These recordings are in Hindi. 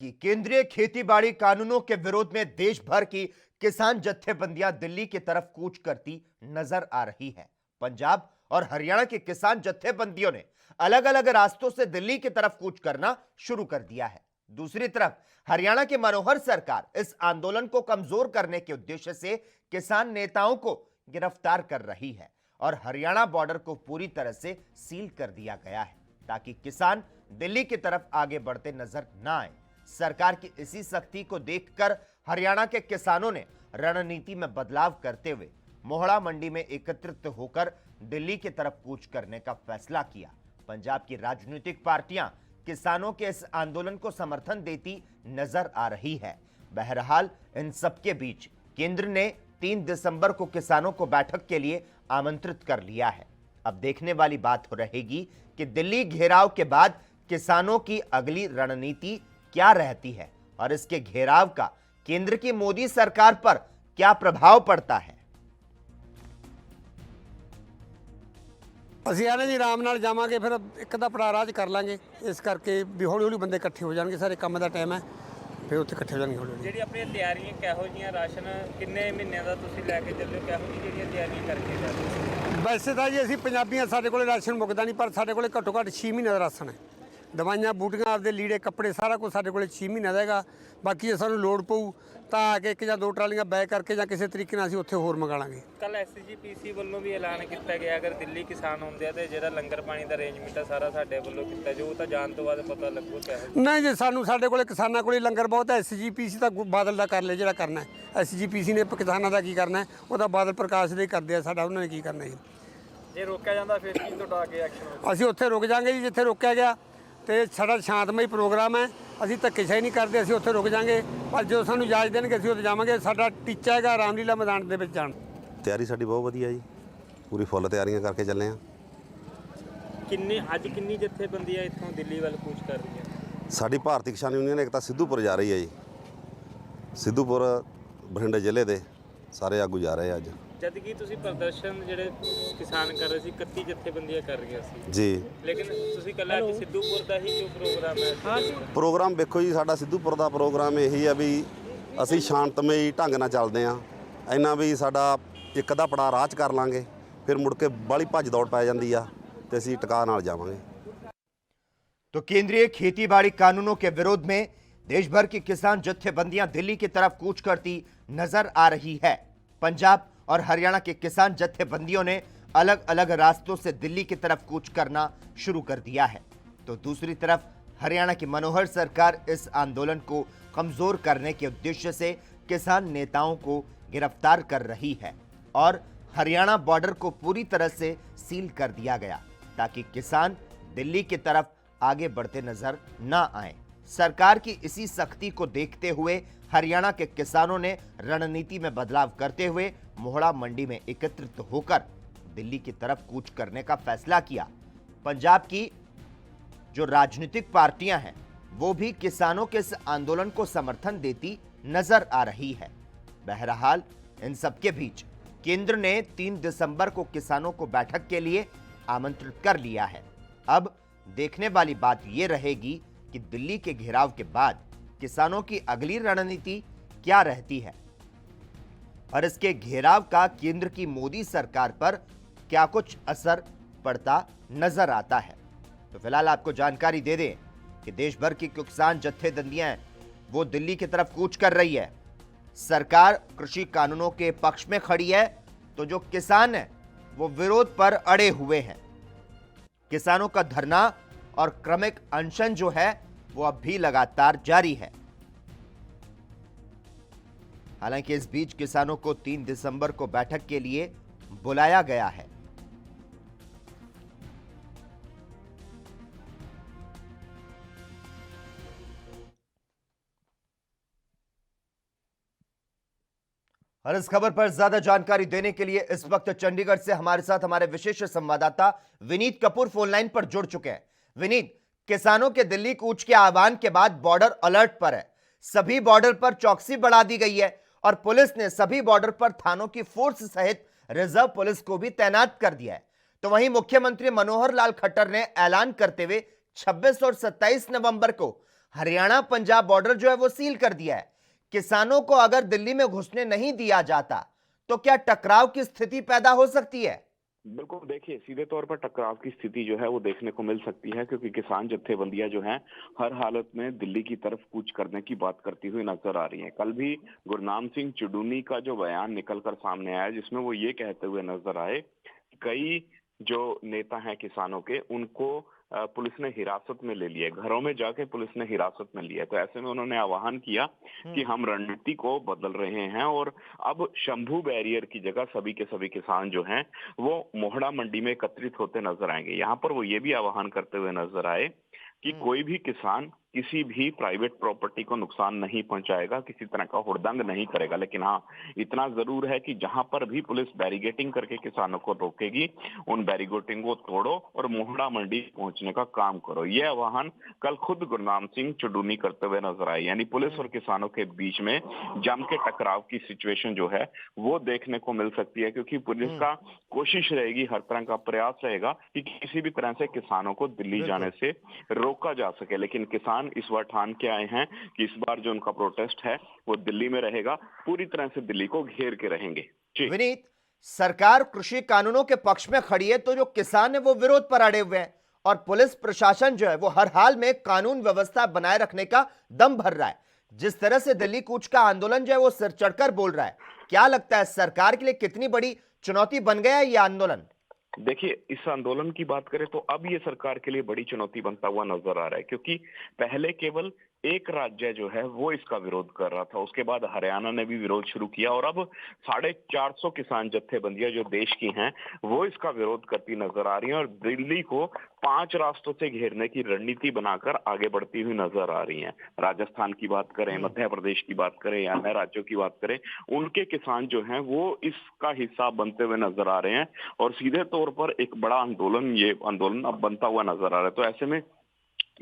कि केंद्रीय खेती-बाड़ी कानूनों के विरोध में देश भर की किसान जत्थेबंदियां दिल्ली की तरफ कूच करती नजर आ रही है। पंजाब और हरियाणा के किसान जत्थेबंदियों ने अलग-अलग रास्तों से दिल्ली की तरफ कूच करना शुरू कर दिया है। दूसरी तरफ हरियाणा की मनोहर सरकार इस आंदोलन को कमजोर करने के उद्देश्य से किसान नेताओं को गिरफ्तार कर रही है और हरियाणा बॉर्डर को पूरी तरह से सील कर दिया गया है ताकि किसान दिल्ली की तरफ आगे बढ़ते नजर न आए। सरकार की इसी सख्ती को देखकर हरियाणा के किसानों ने रणनीति में बदलाव करते हुए मोहड़ा मंडी में एकत्रित होकर दिल्ली की तरफ कूच करने का फैसला किया। पंजाब की राजनीतिक पार्टियां किसानों के इस आंदोलन को समर्थन देती नजर आ रही है। बहरहाल इन सबके बीच केंद्र ने 3 दिसंबर को किसानों को बैठक के लिए आमंत्रित कर लिया है। अब देखने वाली बात हो रहेगी कि दिल्ली घेराव के बाद किसानों की अगली रणनीति क्या रहती है और इसके घेराव का केंद्र की मोदी सरकार पर क्या प्रभाव पड़ता है। ਅਸੀਂ ਆਨੇ ਜੀ ਆਰਾਮ ਨਾਲ ਜਾਵਾਂਗੇ, ਫਿਰ ਇੱਕ ਦਾ ਪੜਾ ਰਾਜ ਕਰ ਲਾਂਗੇ। ਇਸ ਕਰਕੇ ਵੀ ਹੌਲੀ ਹੌਲੀ ਬੰਦੇ ਇਕੱਠੇ ਹੋ ਜਾਣਗੇ, ਸਾਰੇ ਕੰਮ ਦਾ ਟਾਈਮ ਹੈ, ਫਿਰ ਉੱਥੇ ਇਕੱਠੇ ਹੋ ਜਾਣਗੇ ਹੌਲੀ ਹੌਲੀ। ਜਿਹੜੀ ਆਪਣੀਆਂ ਤਿਆਰੀਆਂ ਕਿਹੋ ਜੀਆਂ, ਰਾਸ਼ਨ ਕਿੰਨੇ ਮਹੀਨਿਆਂ ਦਾ ਤੁਸੀਂ ਲੈ ਕੇ ਚੱਲੇ ਹੋ, ਕਿਹੋ ਜਿਹੀ ਜਿਹੜੀਆਂ ਤਿਆਰੀਆਂ ਕਰਕੇ ਜਾਂਦੇ ਹੋ? ਵੈਸੇ ਤਾਂ ਜੀ ਅਸੀਂ ਪੰਜਾਬੀਆਂ, ਸਾਡੇ ਕੋਲੇ ਰਾਸ਼ਨ ਮੁੱਕਦਾ ਨਹੀਂ, ਪਰ ਸਾਡੇ ਕੋਲੇ ਘੱਟੋ ਘੱਟ 6 ਮਹੀਨੇ ਦਾ ਰਾਸ਼ਨ ਹੈ। ਦਵਾਈਆਂ ਬੂਟੀਆਂ ਆਪਦੇ ਲੀੜੇ ਕੱਪੜੇ ਸਾਰਾ ਕੁਝ ਸਾਡੇ ਕੋਲੇ 6 ਮਹੀਨੇ ਦਾ ਹੈਗਾ। ਬਾਕੀ ਜੇ ਸਾਨੂੰ ਲੋੜ ਪਊ ਤਾਂ ਆ ਕੇ 1 ਜਾਂ 2 ਟਰਾਲੀਆਂ ਬੈਕ ਕਰਕੇ ਜਾਂ ਕਿਸੇ ਤਰੀਕੇ ਨਾਲ ਅਸੀਂ ਉੱਥੇ ਹੋਰ ਮੰਗਾ ਲਾਂਗੇ। ਕੱਲ ਐਸਜੀਪੀਸੀ ਵੱਲੋਂ ਵੀ ਐਲਾਨ ਕੀਤਾ ਗਿਆ, ਅਗਰ ਦਿੱਲੀ ਕਿਸਾਨ ਹੁੰਦੇ ਆ ਤੇ ਜਿਹੜਾ ਲੰਗਰ ਪਾਣੀ ਦਾ ਅਰੇਂਜਮੈਂਟ ਆ ਸਾਰਾ ਸਾਡੇ ਵੱਲੋਂ ਕੀਤਾ ਜੋ, ਤਾਂ ਜਾਣ ਤੋਂ ਬਾਅਦ ਪਤਾ ਲੱਗੂ ਕਿਹੋ। ਨਹੀਂ ਜੀ, ਸਾਨੂੰ ਸਾਡੇ ਕੋਲੇ ਕਿਸਾਨਾਂ ਕੋਲੇ ਲੰਗਰ ਬਹੁਤ ਹੈ। ਐਸਜੀਪੀਸੀ ਤਾਂ ਬਾਦਲ ਦਾ ਕਰ ਲੈ ਜਿਹੜਾ ਕਰਨਾ ਹੈ। ਐਸਜੀਪੀਸੀ ਨੇ ਕਿਸਾਨਾਂ ਦਾ ਕੀ ਕਰਨਾ ਹੈ, ਉਹ ਤਾਂ ਬਾਦਲ ਪ੍ਰਕਾਸ਼ ਦੇ ਕਰਦੇ ਆ, ਸਾਡਾ ਉਹਨਾਂ ਨੇ ਕੀ ਕਰਨਾ ਜੀ। ਜੇ ਰੋਕਿਆ ਜਾਂਦਾ ਫਿਰ ਕੀ ਤੁਹਾਡਾ ਅੱਗੇ ਐਕਸ਼ਨ? ਅਸੀਂ ਉੱਥੇ ਰੁਕ ਜਾਾਂਗੇ ਜੀ ਜਿੱਥੇ ਰੋਕਿਆ ਗਿਆ, ਤੇ ਸਾਡਾ ਸ਼ਾਂਤਮਈ ਪ੍ਰੋਗਰਾਮ ਹੈ। ਅਸੀਂ ਧੱਕੇਸ਼ਾਹੀ ਨਹੀਂ ਕਰਦੇ, ਅਸੀਂ ਉੱਥੇ ਰੁਕ ਜਾਾਂਗੇ, ਪਰ ਜਦੋਂ ਸਾਨੂੰ ਇਜਾਜ਼ਤ ਦੇਣਗੇ ਅਸੀਂ ਉੱਥੇ ਜਾਵਾਂਗੇ। ਸਾਡਾ ਟੀਚਾ ਹੈਗਾ ਰਾਮਲੀਲਾ ਮੈਦਾਨ ਦੇ ਵਿੱਚ ਜਾਣ। ਤਿਆਰੀ ਸਾਡੀ ਬਹੁਤ ਵਧੀਆ ਜੀ, ਪੂਰੀ ਫੁੱਲ ਤਿਆਰੀਆਂ ਕਰਕੇ ਚੱਲੇ ਆ। ਕਿੰਨੀ ਜਥੇਬੰਦੀਆਂ ਇੱਥੋਂ ਦਿੱਲੀ ਵੱਲ ਕੂਚ ਕਰ ਰਹੀਆਂ? ਸਾਡੀ ਭਾਰਤੀ ਕਿਸਾਨ ਯੂਨੀਅਨ ਇੱਕ ਤਾਂ ਸਿੱਧੂਪੁਰ ਜਾ ਰਹੀ ਹੈ ਜੀ, ਸਿੱਧੂਪੁਰ ਬਠਿੰਡੇ ਜ਼ਿਲ੍ਹੇ ਦੇ ਸਾਰੇ ਆਗੂ ਜਾ ਰਹੇ ਆ ਅੱਜ। ਜਦ ਕਿ ਤੁਸੀਂ ਪ੍ਰਦਰਸ਼ਨ ਜਿਹੜੇ ਕਿਸਾਨ ਕਰ ਰਹੇ ਸੀ 31 ਜਥੇਬੰਦੀਆਂ ਕਰ ਰਹੀਆਂ ਸੀ ਜੀ, ਲੇਕਿਨ ਤੁਸੀਂ ਕੱਲਾ ਕਿ ਸਿੱਧੂਪੁਰ ਦਾ ਹੀ ਕਿਉਂ ਪ੍ਰੋਗਰਾਮ ਹੈ? ਪ੍ਰੋਗਰਾਮ ਵੇਖੋ ਜੀ, ਸਾਡਾ ਸਿੱਧੂਪੁਰ ਦਾ ਪ੍ਰੋਗਰਾਮ ਇਹੀ ਆ ਵੀ ਅਸੀਂ ਸ਼ਾਂਤਮਈ ਢੰਗ ਨਾਲ ਚੱਲਦੇ ਆ। ਇੰਨਾ ਵੀ ਸਾਡਾ ਇੱਕ ਦਾ ਪੜਾ ਰਾਹ 'ਚ ਕਰ ਲਾਂਗੇ, ਫਿਰ ਮੁੜ ਕੇ ਬਾਹਲੀ ਭੱਜ ਦੌੜ ਪੈ ਜਾਂਦੀ ਆ ਤੇ ਅਸੀਂ ਟਿਕਾ ਨਾਲ ਜਾਵਾਂਗੇ। तो केंद्रीय खेती-बाड़ी कानूनों के विरोध में देश भर की किसान जत्थेबंदियां दिल्ली की तरफ कूच करती नजर आ रही है। पंजाब और हरियाणा के किसान जत्थेबंदियों ने अलग अलग रास्तों से दिल्ली की तरफ कूच करना शुरू कर दिया है, तो दूसरी तरफ हरियाणा की मनोहर सरकार इस आंदोलन को कमजोर करने के उद्देश्य से किसान नेताओं को गिरफ्तार कर रही है और हरियाणा बॉर्डर को पूरी तरह से सील कर दिया गया ताकि किसान दिल्ली की तरफ आगे बढ़ते नजर न आए। सरकार की इसी सख्ती को देखते हुए हरियाणा के किसानों ने रणनीति में बदलाव करते हुए मोहड़ा मंडी में एकत्रित होकर दिल्ली की तरफ कूच करने का फैसला किया। पंजाब की जो राजनीतिक पार्टियां हैं वो भी किसानों के इस आंदोलन को समर्थन देती नजर आ रही है। बहरहाल इन सबके बीच केंद्र ने 3 दिसंबर को किसानों को बैठक के लिए आमंत्रित कर लिया है। अब देखने वाली बात यह रहेगी कि दिल्ली के घेराव के बाद किसानों की अगली रणनीति क्या रहती है और इसके घेराव का केंद्र की मोदी सरकार पर क्या कुछ असर पड़ता नजर आता है। तो फिलहाल आपको जानकारी दे दें कि देश भर की किसान जत्थेबंदियां वो दिल्ली की तरफ कूच कर रही है। सरकार कृषि कानूनों के पक्ष में खड़ी है, तो जो किसान है वो विरोध पर अड़े हुए हैं। किसानों का धरना और क्रमिक अनशन जो है वो अब भी लगातार जारी है। हालांकि इस बीच किसानों को 3 दिसंबर को बैठक के लिए बुलाया गया है। और इस खबर पर ज्यादा जानकारी देने के लिए इस वक्त चंडीगढ़ से हमारे साथ हमारे विशेष संवाददाता विनीत कपूर फोन लाइन पर जुड़ चुके हैं। विनीत, किसानों के दिल्ली कूच के आह्वान के बाद बॉर्डर अलर्ट पर है, सभी बॉर्डर पर चौकसी बढ़ा दी गई है और पुलिस ने सभी बॉर्डर पर थानों की फोर्स सहित रिजर्व पुलिस को भी तैनात कर दिया है। तो वहीं मुख्यमंत्री मनोहर लाल खट्टर ने ऐलान करते हुए 26 और 27 नवंबर को हरियाणा पंजाब बॉर्डर जो है वो सील कर दिया है। किसानों को अगर दिल्ली में घुसने नहीं दिया जाता तो क्या टकराव की स्थिति पैदा हो सकती है? बिल्कुल, देखिए सीधे तौर पर टकराव की स्थिति जो है वो देखने को मिल सकती है, क्योंकि किसान जत्थेबंदियां जो हैं हर हालत में दिल्ली की तरफ कूच करने की बात करती हुई नजर आ रही हैं। कल भी गुरनाम सिंह चुडूनी का जो बयान निकलकर सामने आया, जिसमें वो ये कहते हुए नजर आए, कई जो नेता हैं किसानों के, उनको पुलिस ने हिरासत में ले लिया, घरों में जाके पुलिस ने हिरासत में लिया। तो ऐसे में उन्होंने आह्वान किया कि हम रणनीति को बदल रहे हैं और अब शंभू बैरियर की जगह सभी के सभी किसान जो हैं वो मोहड़ा मंडी में एकत्रित होते नजर आएंगे। यहाँ पर वो ये भी आह्वान करते हुए नजर आए कि कोई भी किसान किसी भी प्राइवेट प्रॉपर्टी को नुकसान नहीं पहुंचाएगा, किसी तरह का हुड़दंग नहीं करेगा, लेकिन हाँ इतना जरूर है कि जहां पर भी पुलिस बैरिगेटिंग करके किसानों को रोकेगी, उन बैरिगेटिंग को तोड़ो और मोहड़ा मंडी पहुंचने का काम करो। ये आह्वान कल खुद गुरनाम सिंह चुडूनी करते हुए नजर आए। यानी पुलिस और किसानों के बीच में जम के टकराव की सिचुएशन जो है वो देखने को मिल सकती है, क्योंकि पुलिस का कोशिश रहेगी, हर तरह का प्रयास रहेगा कि किसी भी तरह से किसानों को दिल्ली जाने से रोका जा सके। लेकिन किसान इस बार ठान के आए हैं कि इस बार जो उनका प्रोटेस्ट है वो दिल्ली में रहेगा, पूरी तरह से दिल्ली को घेर के रहेंगे। जी विनीत, सरकार कृषि कानूनों के पक्ष में खड़ी है तो जो किसान है वो विरोध पर अड़े हुए हैं और पुलिस प्रशासन जो है वो हर हाल में कानून व्यवस्था बनाए रखने का दम भर रहा है। जिस तरह से दिल्ली कूच का आंदोलन जो है वो सिर चढ़कर बोल रहा है, क्या लगता है सरकार के लिए कितनी बड़ी चुनौती बन गया है यह आंदोलन? देखिए, इस आंदोलन की बात करें तो अब ये सरकार के लिए बड़ी चुनौती बनता हुआ नजर आ रहा है, क्योंकि पहले केवल एक राज्य जो है वो इसका विरोध कर रहा था, उसके बाद हरियाणा ने भी विरोध शुरू किया और अब 450 किसान जत्थेबंदियां जो देश की हैं वो इसका विरोध करती नजर आ रही हैं और दिल्ली को 5 रास्तों से घेरने की रणनीति बनाकर आगे बढ़ती हुई नजर आ रही हैं। राजस्थान की बात करें, मध्य प्रदेश की बात करें या अन्य राज्यों की बात करें, उनके किसान जो हैं वो इसका हिस्सा बनते हुए नजर आ रहे हैं और सीधे तौर पर एक बड़ा आंदोलन, ये आंदोलन अब बनता हुआ नजर आ रहा है। तो ऐसे में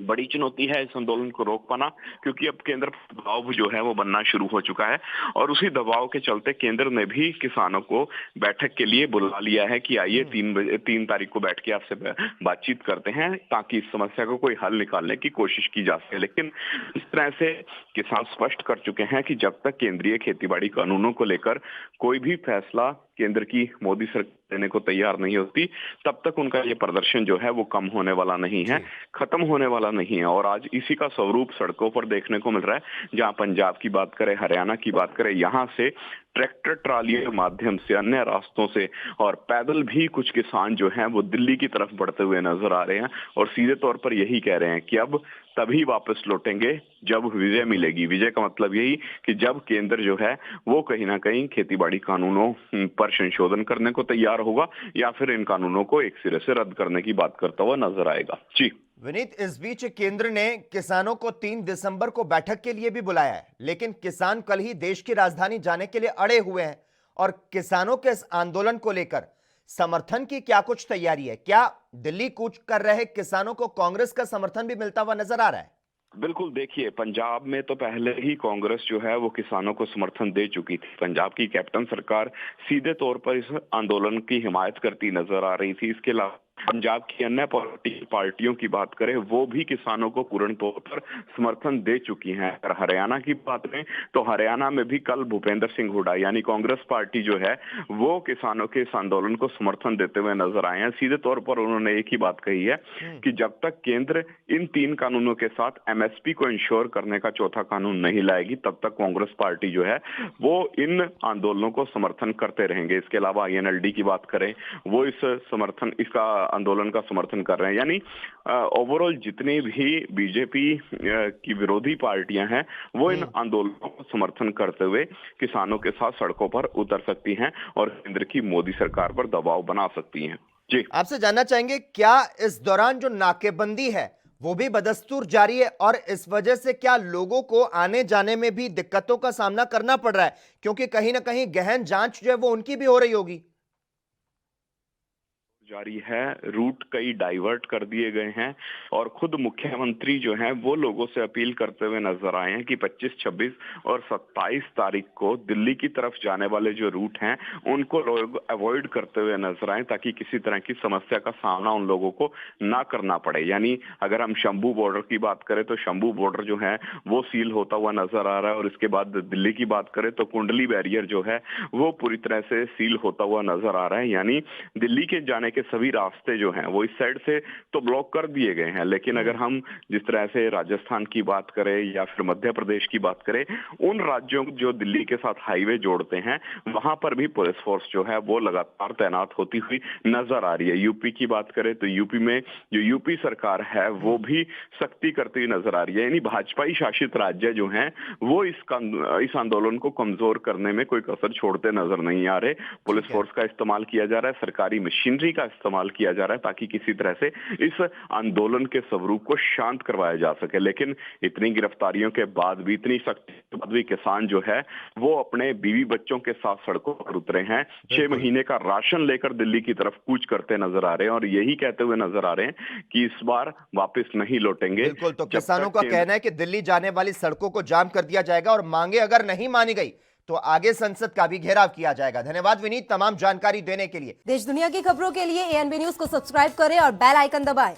बड़ी चुनौती है इस आंदोलन को रोक पाना, क्योंकि अब केंद्र पर दबाव जो है वो बनना शुरू हो चुका है और उसी दबाव के चलते केंद्र ने भी किसानों को बैठक के लिए बुला लिया है कि आइए 3 तारीख को बैठ के आपसे बातचीत करते हैं ताकि इस समस्या को कोई हल निकालने की कोशिश की जा सके। लेकिन इस तरह से किसान स्पष्ट कर चुके हैं कि जब तक केंद्रीय खेतीबाड़ी कानूनों को लेकर कोई भी फैसला केंद्र की मोदी सरकार देने को तैयार नहीं होती, तब तक उनका ये प्रदर्शन जो है वो कम होने वाला नहीं है, खत्म होने वाला नहीं है। और आज इसी का स्वरूप सड़कों पर देखने को मिल रहा है, जहां पंजाब की बात करें, हरियाणा की बात करें, यहां से ट्रैक्टर ट्रालियों के माध्यम से, अन्य रास्तों से और पैदल भी कुछ किसान जो हैं वो दिल्ली की तरफ बढ़ते हुए नजर आ रहे हैं और सीधे तौर पर यही कह रहे हैं कि अब तभी वापस लौटेंगे जब विजय मिलेगी। विजय का मतलब यही कि जब केंद्र जो है वो कहीं ना कहीं खेतीबाड़ी कानूनों पर संशोधन करने को तैयार होगा या फिर इन कानूनों को एक सिरे से रद्द करने की बात करता हुआ नजर आएगा। जी विनीत, इस बीच केंद्र ने किसानों को 3 दिसंबर को बैठक के लिए भी बुलाया है, लेकिन किसान कल ही देश की राजधानी जाने के लिए अड़े हुए हैं और किसानों के इस आंदोलन को लेकर समर्थन की क्या कुछ तैयारी है? क्या दिल्ली कूच कर रहे किसानों को कांग्रेस का समर्थन भी मिलता हुआ नजर आ रहा है? बिल्कुल, देखिए पंजाब में तो पहले ही कांग्रेस जो है वो किसानों को समर्थन दे चुकी थी। पंजाब की कैप्टन सरकार सीधे तौर पर इस आंदोलन की हिमायत करती नजर आ रही थी। इसके अलावा पंजाब की अन्य पार्टियों की बात करें, वो भी किसानों को पूर्ण तौर पर समर्थन दे चुकी हैं। अगर हरियाणा की बात करें तो हरियाणा में भी कल भूपेंद्र सिंह हुड्डा यानी कांग्रेस पार्टी जो है वो किसानों के इस आंदोलन को समर्थन देते हुए नजर आए हैं। सीधे तौर पर उन्होंने एक ही बात कही है कि जब तक केंद्र इन 3 कानूनों के साथ एमएसपी को इंश्योर करने का चौथा कानून नहीं लाएगी, तब तक कांग्रेस पार्टी जो है वो इन आंदोलनों को समर्थन करते रहेंगे। इसके अलावा आईएनएलडी की बात करें, वो इसका आंदोलन का समर्थन कर रहे हैं। यानी ओवरऑल जितनी भी बीजेपी की विरोधी पार्टियां हैं वो इन आंदोलनों को समर्थन करते हुए किसानों के साथ सड़कों पर उतर सकती हैं और केंद्र की मोदी सरकार पर दबाव बना सकती हैं। जी, आपसे जानना चाहेंगे, क्या इस दौरान जो नाकेबंदी है वो भी बदस्तूर जारी है और इस वजह से क्या लोगों को आने जाने में भी दिक्कतों का सामना करना पड़ रहा है, क्योंकि कहीं ना कहीं गहन जांच जो है वो उनकी भी हो रही होगी? जारी है, रूट कई डाइवर्ट कर दिए गए हैं और खुद मुख्यमंत्री जो हैं वो लोगों से अपील करते हुए नजर आए हैं कि 25, 26 और 27 तारीख को दिल्ली की तरफ जाने वाले जो रूट हैं उनको लोग अवॉइड करते हुए नजर आए ताकि किसी तरह की समस्या का सामना उन लोगों को ना करना पड़े। यानी अगर हम शंभू बॉर्डर की बात करें तो शंभू बॉर्डर जो है वो सील होता हुआ नजर आ रहा है और इसके बाद दिल्ली की बात करें तो कुंडली बैरियर जो है वो पूरी तरह से सील होता हुआ नजर आ रहा है। यानी दिल्ली के जाने के सभी रास्ते जो हैं वो इस साइड से तो ब्लॉक कर दिए गए हैं, लेकिन अगर हम जिस तरह से राजस्थान की बात करें या फिर मध्य प्रदेश की बात करें, उन राज्यों जो दिल्ली के साथ हाईवे जोड़ते हैं वहां पर भी पुलिस फोर्स जो है वो लगातार तैनात होती हुई नजर आ रही है। यूपी की बात करें तो यूपी में जो यूपी सरकार है वो भी सख्ती करती हुई नजर आ रही है। यानी भाजपाई शासित राज्य जो हैं वो इस आंदोलन को कमजोर करने में कोई कसर छोड़ते नजर नहीं आ रहे। पुलिस फोर्स का इस्तेमाल किया जा रहा है, सरकारी मशीनरी का इस्तेमाल किया जा रहा है ताकि किसी तरह से इस आंदोलन के स्वरूप को शांत करवाया जा सके। लेकिन इतनी गिरफ्तारियों के बाद भी, इतनी सख्ती के बाद भी किसान जो है वो अपने बीवी बच्चों के साथ सड़कों पर उतरे हैं। 6 महीने का राशन लेकर दिल्ली की तरफ कूच करते नजर आ रहे हैं और यही कहते हुए नजर आ रहे हैं कि इस बार वापस नहीं लौटेंगे। बिल्कुल, तो किसानों का कहना है कि दिल्ली जाने वाली सड़कों को जाम कर दिया जाएगा और मांगे अगर नहीं मानी गई तो आगे संसद का भी घेराव किया जाएगा। धन्यवाद विनीत तमाम जानकारी देने के लिए। देश दुनिया की खबरों के लिए ANB न्यूज को सब्सक्राइब करें और बेल आइकन दबाएं।